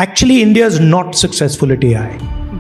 Actually, India is not successful at AI.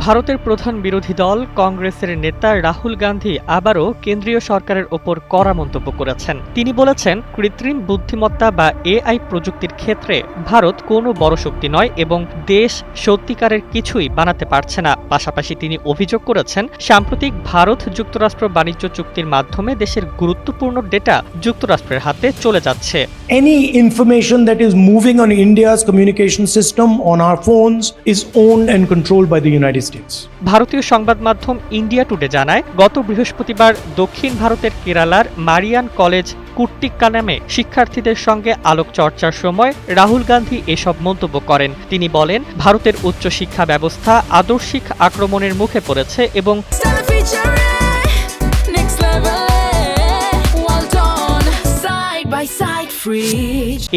ভারতের প্রধান বিরোধী দল কংগ্রেসের নেতা রাহুল গান্ধী আবারও কেন্দ্রীয় সরকারের ওপর কড়া মন্তব্য করেছেন। তিনি বলেছেন, কৃত্রিম বুদ্ধিমত্তা বা এআই প্রযুক্তির ক্ষেত্রে ভারত কোনো বড় শক্তি নয় এবং দেশ সত্যিকারের কিছুই বানাতে পারছে না। পাশাপাশি তিনি অভিযোগ করেছেন, সাম্প্রতিক ভারত যুক্তরাষ্ট্র বাণিজ্য চুক্তির মাধ্যমে দেশের গুরুত্বপূর্ণ ডেটা যুক্তরাষ্ট্রের হাতে চলে যাচ্ছে। Any information that is moving on India's communication system on our phones is owned and controlled by the United States. ভারতীয় সংবাদ মাধ্যম ইন্ডিয়া টুডে জানায়, গত বৃহস্পতিবার দক্ষিণ ভারতের কেরালার মারিয়ান কলেজ কুট্টিক্কানামে শিক্ষার্থীদের সঙ্গে আলোক চর্চার সময় রাহুল গান্ধী এসব মন্তব্য করেন। তিনি বলেন, ভারতের উচ্চ শিক্ষা ব্যবস্থা আদর্শিক আক্রমণের মুখে পড়েছে এবং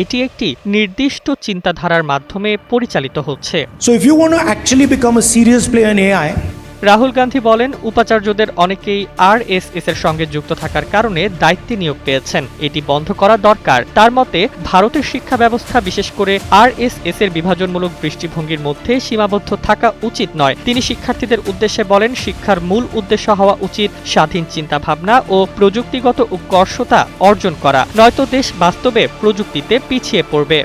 এটি একটি নির্দিষ্ট চিন্তাধারার মাধ্যমে পরিচালিত হচ্ছে। So if you want to actually become a serious player in AI, Rahul Gandhi বলেন, উপাচার্যদের অনেকেই আরএসএস এর সঙ্গে যুক্ত থাকার কারণে দায়িত্বে নিয়োগ পেয়েছেন। এটি বন্ধ করা দরকার। তার মতে, ভারতের শিক্ষা ব্যবস্থা বিশেষ করে আরএসএস এর বিভাজনমূলক দৃষ্টিভঙ্গির মধ্যে সীমাবদ্ধ থাকা উচিত নয়। তিনি শিক্ষার্থীদের উদ্দেশ্যে বলেন, শিক্ষার মূল উদ্দেশ্য হওয়া উচিত স্বাধীন চিন্তাভাবনা ও প্রযুক্তিগত উৎকর্ষতা অর্জন করা, নয়তো দেশ বাস্তবে প্রযুক্তিতে পিছিয়ে পড়বে।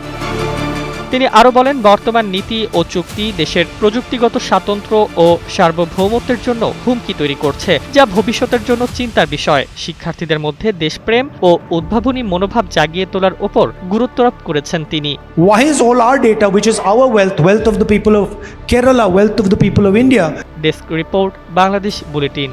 তিনি আরও বলেন, বর্তমান নীতি ও চুক্তি দেশের প্রযুক্তিগত স্বাতন্ত্র্য ও সার্বভৌমত্বের জন্য হুমকি তৈরি করছে, যা ভবিষ্যতের জন্য চিন্তার বিষয়। শিক্ষার্থীদের মধ্যে দেশপ্রেম ও উদ্ভাবনী মনোভাব জাগিয়ে তোলার ওপর গুরুত্বারোপ করেছেন তিনি। why is all our data, which is our wealth of the people of Kerala, wealth of the people of India? Desk report, Bangladesh bulletin.